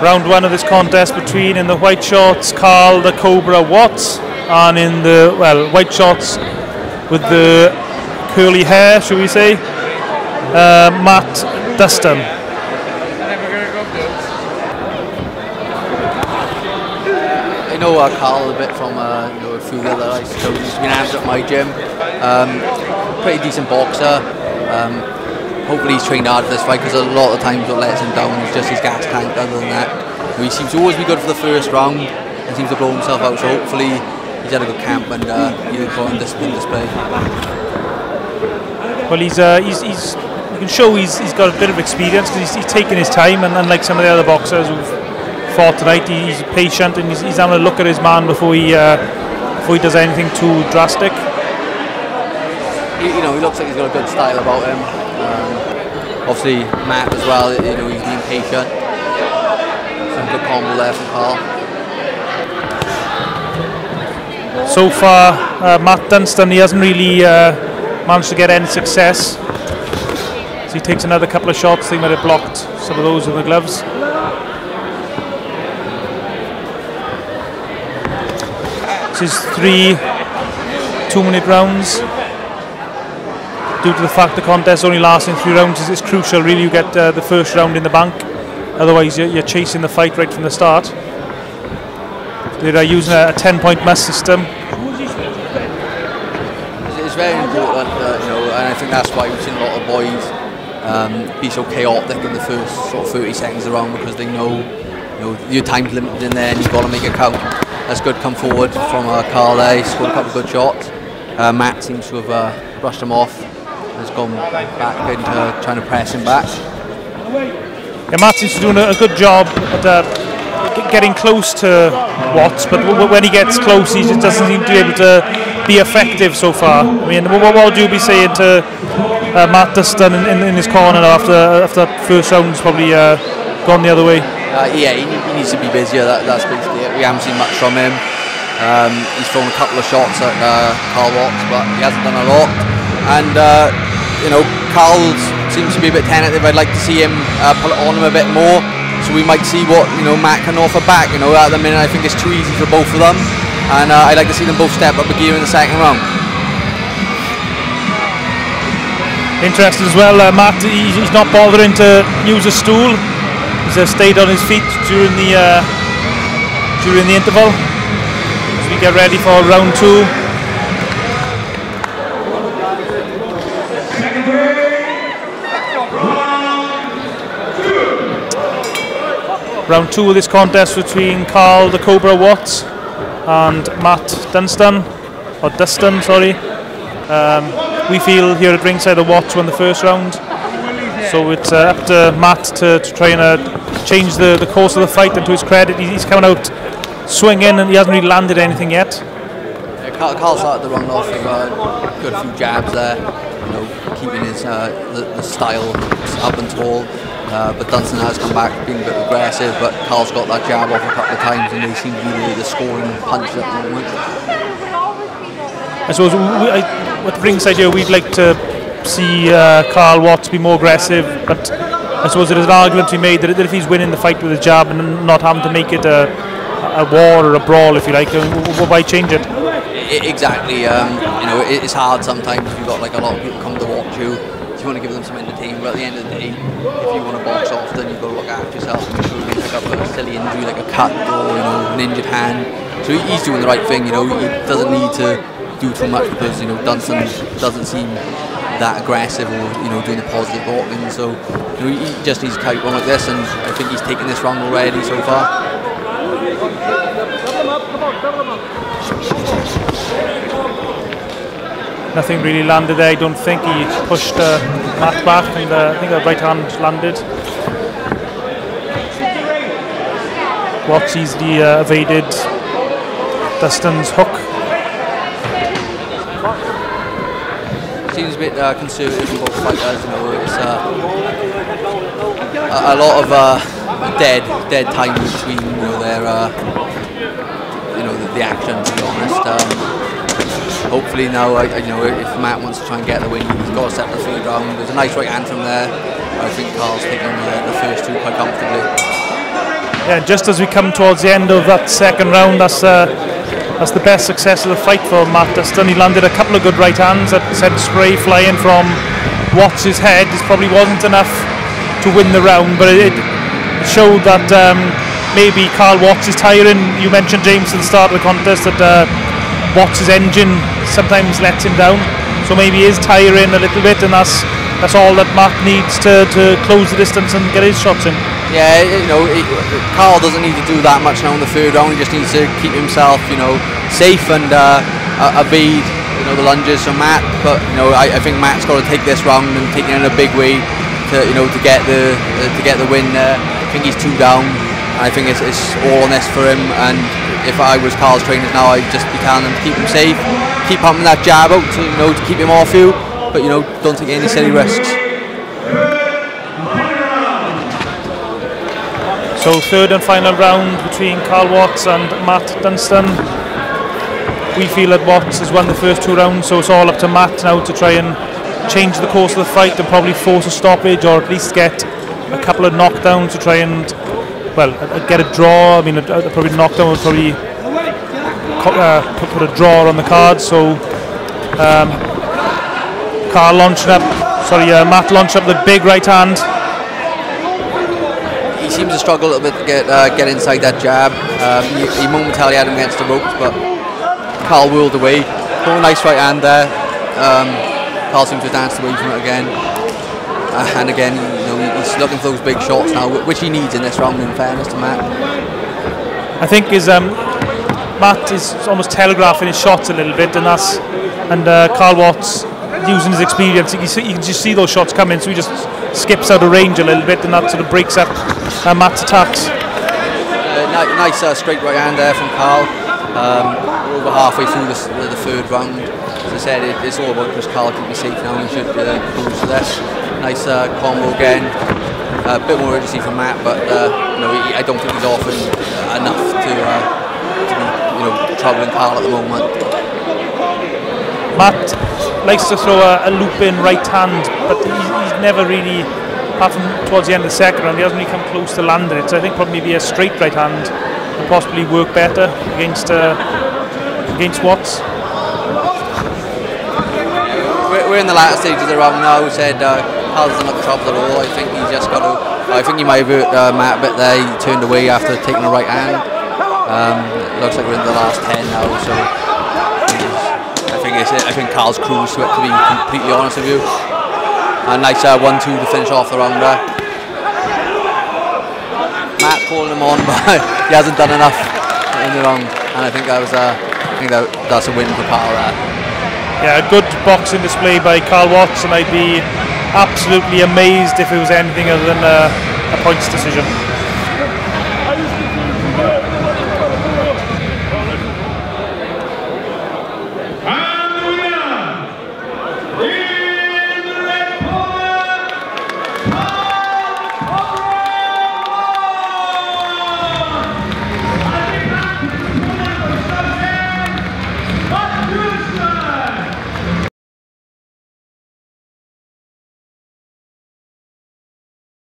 Round one of this contest between, in the white shorts, Carl the Cobra Watts, and in the, well, white shorts with the curly hair, should we say, Matt DUSTAN. I know Carl a bit from you know, a few of the other ice coaches. He's been out at my gym. Pretty decent boxer. Hopefully he's trained hard for this fight, because a lot of times what lets him down is just his gas tank. Other than that, he seems to always be good for the first round and seems to blow himself out. So hopefully he's had a good camp and he'll put on discipline display. Well, you can show he's got a bit of experience, because he's taken his time, and unlike some of the other boxers who've fought tonight, he's patient and he's having a look at his man before he does anything too drastic. You know, he looks like he's got a good style about him. Obviously Matt as well, you know, he's being patient. Some good combo there from Carl. So far, Matt DUSTAN, he hasn't really managed to get any success. So he takes another couple of shots. They might have blocked some of those with the gloves. This is 3 2-minute rounds. Due to the fact the contest only lasts in 3 rounds, it's crucial really you get the first round in the bank. Otherwise you're chasing the fight right from the start. They're using a 10-point must system. It's very important, you know, and I think that's why we've seen a lot of boys be so chaotic in the first sort of 30 seconds of the round, because they know, you know, your time's limited in there and you've got to make it count. That's good come forward from Carl there. He scored a couple of good shots. Matt seems to have brushed him off. Has gone back into trying to press him back. Yeah, Matt seems to be doing a good job at getting close to Watts, but when he gets close, he just doesn't seem to be able to be effective so far. I mean, what would you be saying to Matt DUSTAN in his corner after first round's probably gone the other way? Yeah, he needs to be busier. That's basically it. We haven't seen much from him. He's thrown a couple of shots at Carl Watts, but he hasn't done a lot. And you know, Carl seems to be a bit tentative. I'd like to see him pull it on him a bit more, so we might see what, you know, Matt can offer back. You know, at the minute I think it's too easy for both of them, and I'd like to see them both step up a gear in the second round. Interesting as well, Matt. He's not bothering to use a stool. He's stayed on his feet during the interval as we get ready for round 2. Round 2 of this contest between Carl the Cobra Watts and Matt DUSTAN, sorry. We feel here at ringside the Watts won the first round, so it's up to Matt to try and change the course of the fight. And to his credit, he's coming out swinging and he hasn't really landed anything yet. Yeah, Carl started the round off with a good few jabs there, you know, keeping his the style up and tall. But DUSTAN has come back being a bit aggressive, but Carl's got that jab off a couple of times and they seem to be the scoring punch at the moment. I suppose with ringside here we'd like to see Carl Watts be more aggressive, but I suppose there's an argument to be made that if he's winning the fight with a jab and not having to make it a war or a brawl, if you like, why change it? Exactly. You know, it's hard sometimes if you've got like a lot of people come to watch you. You want to give them some entertainment, but at the end of the day, if you want to box often, you've got to look after yourself and make sure you pick up a silly injury like a cut or, you know, an injured hand. So he's doing the right thing, you know. He doesn't need to do too much because, you know, DUSTAN doesn't seem that aggressive or, you know, doing the positive walking. So, you know, he just needs to carry on like this, and I think he's taken this round already so far. Nothing really landed there, I don't think. He pushed Matt back and I think a right hand landed. Watts easily evaded DUSTAN's hook. Seems a bit conservative from both fighters, you know. It's a lot of dead time between, you know, their you know, the action, to be honest. Hopefully now, you know, if Matt wants to try and get the win, he's got to set the third round. There's a nice right hand from there. I think Carl's taking the first two quite comfortably. Yeah, just as we come towards the end of that second round, that's the best success of the fight for Matt Dustan. He landed a couple of good right hands that sent spray flying from Watts' head. It probably wasn't enough to win the round, but it showed that maybe Carl Watts is tiring. You mentioned, James, at the start of the contest that Watts' engine sometimes lets him down, so maybe he is tiring a little bit, and that's all that Matt needs to close the distance and get his shots in. Yeah, Carl doesn't need to do that much now in the third round. He just needs to keep himself, safe and evade, the lunges from Matt. But I think Matt's got to take this round and take it in a big way to get the win there. I think he's 2 down. I think it's all on this for him. And if I was Carl's trainers now, I'd just be telling him to keep him safe, keep pumping that jab out to keep him off you. But don't take any silly risks. So third and final round between Carl Watts and Matt Dustan. We feel that Watts has won the first 2 rounds, so it's all up to Matt now to try and change the course of the fight and probably force a stoppage, or at least get a couple of knockdowns to try and, get a draw. I mean, probably knockdown would probably put a draw on the card. So Matt launched up the big right hand. He seems to struggle a little bit to get inside that jab. He momentarily had him against the ropes, but Carl whirled away. Oh, nice right hand there. Carl seems to dance away from it again. And again, he's looking for those big shots now, which he needs in this round, in fairness to Matt. I think Matt is almost telegraphing his shots a little bit, and Carl Watts using his experience. You can just see those shots coming, so he just skips out of range a little bit, and that sort of breaks up Matt's attacks. Nice straight right hand there from Carl. We're over halfway through the third round. As I said, it's all about just Carl keeping safe now. He should cruise to this. Nice combo again. A bit more urgency from Matt, but I don't think he's offering enough to be troubling Carl at the moment. Matt likes to throw a loop-in right hand, but he's never really, apart from towards the end of the second round, he hasn't really come close to landing it. So I think probably maybe a straight right hand would possibly work better against Watts. We're in the latter stage of the round now. We said Carl doesn't look troubled at all. I think he's just got to. I think he might have hurt Matt a bit there. He turned away after taking a right hand. Looks like we're in the last 10 now, so I think Carl's cruised to it, to be completely honest with you. A nice 1-2 to finish off the round there. Matt's calling him on, but he hasn't done enough in the round, and I think that's a win for Carl there. Yeah, a good boxing display by Carl Watts, and I'd be absolutely amazed if it was anything other than a points decision.